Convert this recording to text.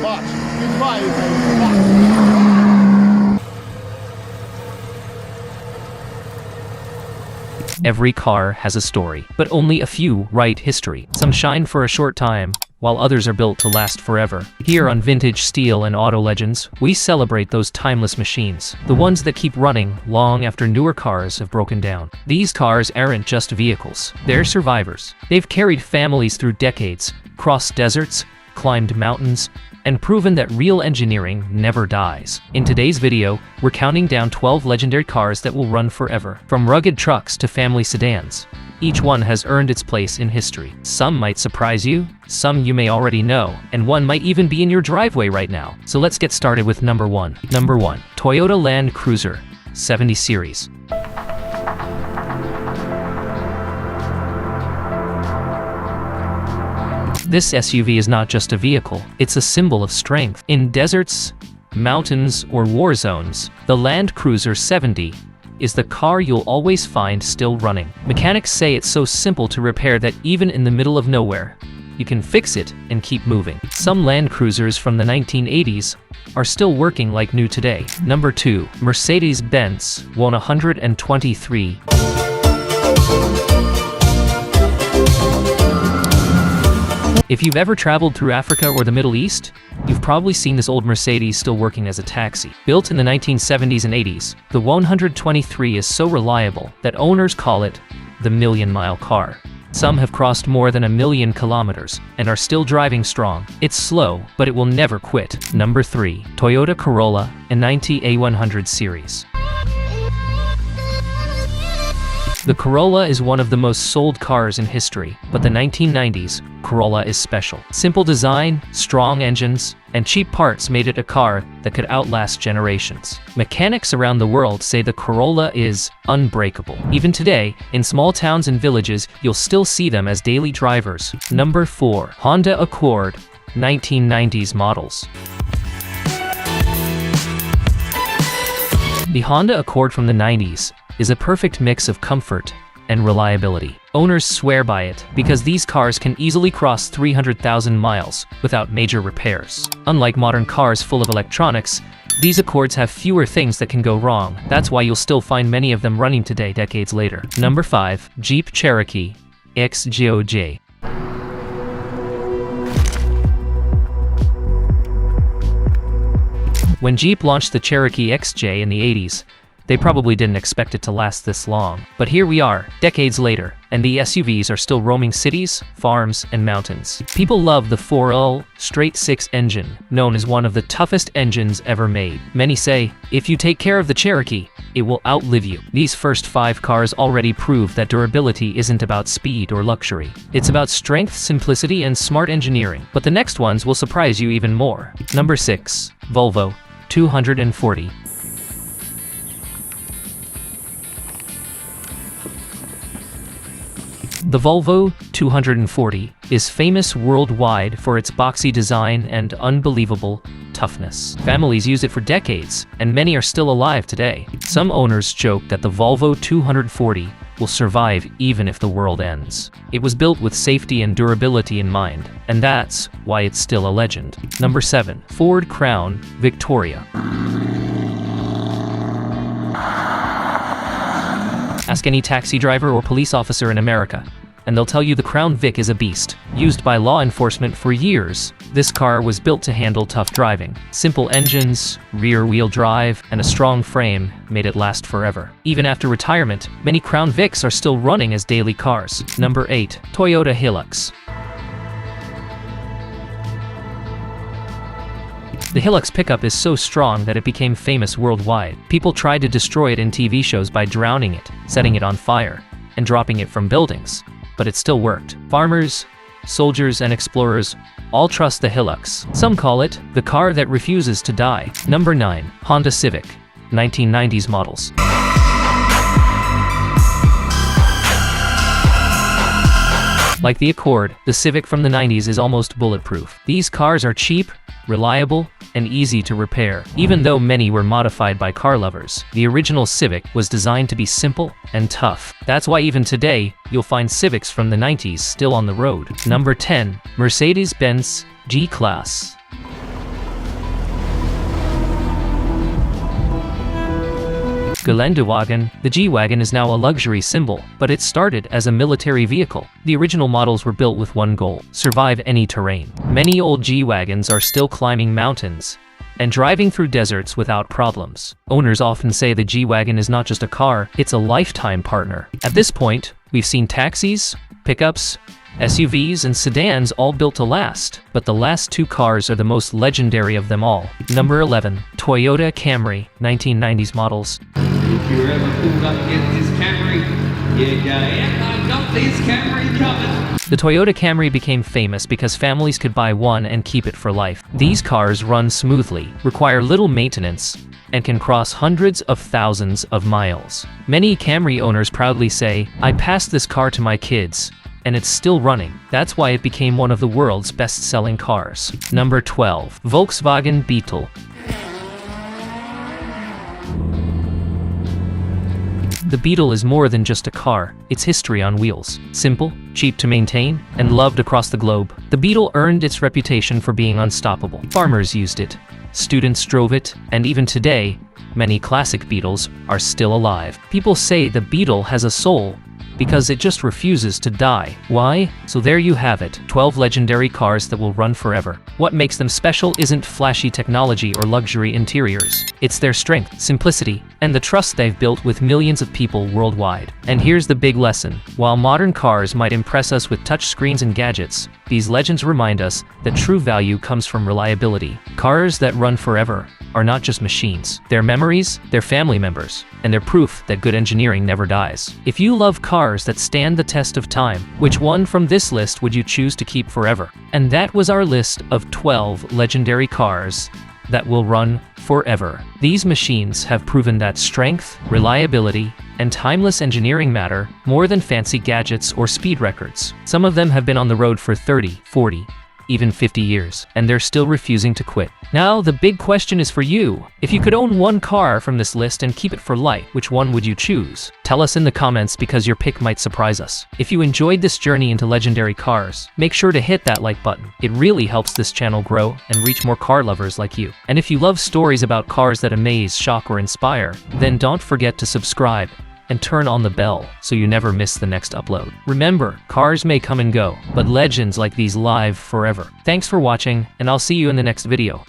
Patrz, patrz. Every car has a story, but only a few write history. Some shine for a short time, while others are built to last forever. Here on Vintage Steel and Auto Legends, we celebrate those timeless machines, the ones that keep running long after newer cars have broken down. These cars aren't just vehicles, they're survivors. They've carried families through decades, crossed deserts, climbed mountains, and proven that real engineering never dies. In today's video, we're counting down 12 legendary cars that will run forever. From rugged trucks to family sedans, each one has earned its place in history. Some might surprise you, some you may already know, and one might even be in your driveway right now. So let's get started with number 1. Number 1. Toyota Land Cruiser 70 Series. This SUV is not just a vehicle, it's a symbol of strength. In deserts, mountains, or war zones, the Land Cruiser 70 is the car you'll always find still running. Mechanics say it's so simple to repair that even in the middle of nowhere, you can fix it and keep moving. Some Land Cruisers from the 1980s are still working like new today. Number 2. Mercedes-Benz 123. If you've ever traveled through Africa or the Middle East, you've probably seen this old Mercedes still working as a taxi. Built in the 1970s and 80s, the 123 is so reliable that owners call it the million-mile car. Some have crossed more than 1 million kilometers and are still driving strong. It's slow, but it will never quit. Number 3. Toyota Corolla A90 A100 series. The Corolla is one of the most sold cars in history, but the 1990s Corolla is special. Simple design, strong engines, and cheap parts made it a car that could outlast generations. Mechanics around the world say the Corolla is unbreakable. Even today, in small towns and villages, you'll still see them as daily drivers. Number 4. Honda Accord 1990s models. The Honda Accord from the 90s is a perfect mix of comfort and reliability. Owners swear by it because these cars can easily cross 300,000 miles without major repairs. Unlike modern cars full of electronics, these Accords have fewer things that can go wrong. That's why you'll still find many of them running today decades later. Number 5. Jeep Cherokee XJ. When Jeep launched the Cherokee XJ in the 80s, they probably didn't expect it to last this long. But here we are, decades later, and the SUVs are still roaming cities, farms, and mountains. People love the 4.0 straight-six engine, known as one of the toughest engines ever made. Many say, if you take care of the Cherokee, it will outlive you. These first 5 cars already prove that durability isn't about speed or luxury. It's about strength, simplicity, and smart engineering. But the next ones will surprise you even more. Number 6. Volvo 240. The Volvo 240 is famous worldwide for its boxy design and unbelievable toughness. Families use it for decades, and many are still alive today. Some owners joke that the Volvo 240 will survive even if the world ends. It was built with safety and durability in mind, and that's why it's still a legend. Number 7. Ford Crown Victoria. Ask any taxi driver or police officer in America, and they'll tell you the Crown Vic is a beast. Used by law enforcement for years, this car was built to handle tough driving. Simple engines, rear-wheel drive, and a strong frame made it last forever. Even after retirement, many Crown Vics are still running as daily cars. Number 8. Toyota Hilux. The Hilux pickup is so strong that it became famous worldwide. People tried to destroy it in TV shows by drowning it, setting it on fire, and dropping it from buildings. But it still worked. Farmers, soldiers, and explorers all trust the Hilux. Some call it the car that refuses to die. Number 9. Honda Civic 1990s models. Like the Accord, the Civic from the 90s is almost bulletproof. These cars are cheap, reliable, and easy to repair. Even though many were modified by car lovers, the original Civic was designed to be simple and tough. That's why even today, you'll find Civics from the 90s still on the road. Number 10. Mercedes-Benz GClass. Geländewagen, the G-Wagon is now a luxury symbol, but it started as a military vehicle. The original models were built with one goal: survive any terrain. Many old G-Wagons are still climbing mountains and driving through deserts without problems. Owners often say the G-Wagon is not just a car, it's a lifetime partner. At this point, we've seen taxis, pickups, SUVs, and sedans all built to last, but the last two cars are the most legendary of them all. Number 11. Toyota Camry, 1990s models. If you're ever pulled up against this Camry, you go, yeah, I've got this Camry covered. The Toyota Camry became famous because families could buy one and keep it for life. These cars run smoothly, require little maintenance, and can cross hundreds of thousands of miles. Many Camry owners proudly say, "I passed this car to my kids, and it's still running." That's why it became one of the world's best-selling cars. Number 12. Volkswagen Beetle. The Beetle is more than just a car, it's history on wheels. Simple, cheap to maintain, and loved across the globe. The Beetle earned its reputation for being unstoppable. Farmers used it, students drove it, and even today, many classic Beetles are still alive. People say the Beetle has a soul because it just refuses to die. Why? So there you have it, 12 legendary cars that will run forever. What makes them special isn't flashy technology or luxury interiors. It's their strength, simplicity, and the trust they've built with millions of people worldwide. And here's the big lesson. While modern cars might impress us with touchscreens and gadgets, these legends remind us that true value comes from reliability. Cars that run forever are not just machines. They're memories, they're family members, and they're proof that good engineering never dies. If you love cars that stand the test of time, which one from this list would you choose to keep forever? And that was our list of 12 legendary cars that will run forever. These machines have proven that strength, reliability, and timeless engineering matter more than fancy gadgets or speed records. Some of them have been on the road for 30, 40, even 50 years, and they're still refusing to quit. Now, the big question is for you. If you could own one car from this list and keep it for life, which one would you choose? Tell us in the comments because your pick might surprise us. If you enjoyed this journey into legendary cars, make sure to hit that like button. It really helps this channel grow and reach more car lovers like you. And if you love stories about cars that amaze, shock, or inspire, then don't forget to subscribe and turn on the bell so you never miss the next upload. Remember, cars may come and go, but legends like these live forever. Thanks for watching, and I'll see you in the next video.